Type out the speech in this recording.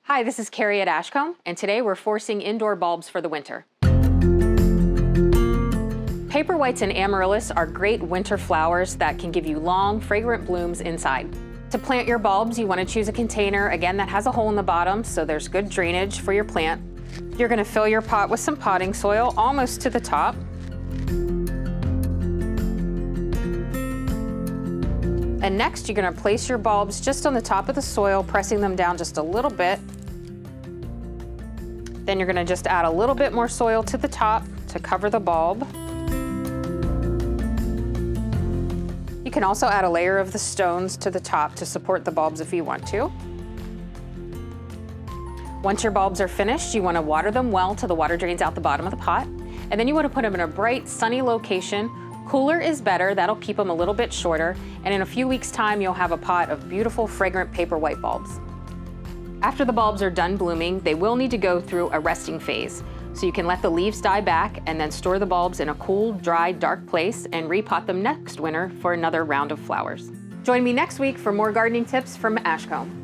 Hi, this is Carrie at Ashcombe, and today we're forcing indoor bulbs for the winter. Paperwhites and amaryllis are great winter flowers that can give you long, fragrant blooms inside. To plant your bulbs, you want to choose a container, again, that has a hole in the bottom so there's good drainage for your plant. You're going to fill your pot with some potting soil almost to the top. And next, you're going to place your bulbs just on the top of the soil, pressing them down just a little bit. Then you're going to just add a little bit more soil to the top to cover the bulb. You can also add a layer of the stones to the top to support the bulbs if you want to. Once your bulbs are finished, you want to water them well till the water drains out the bottom of the pot. And then you want to put them in a bright, sunny location. Cooler is better, that'll keep them a little bit shorter, and in a few weeks' time you'll have a pot of beautiful, fragrant paperwhite bulbs. After the bulbs are done blooming, they will need to go through a resting phase. So you can let the leaves die back and then store the bulbs in a cool, dry, dark place and repot them next winter for another round of flowers. Join me next week for more gardening tips from Ashcombe.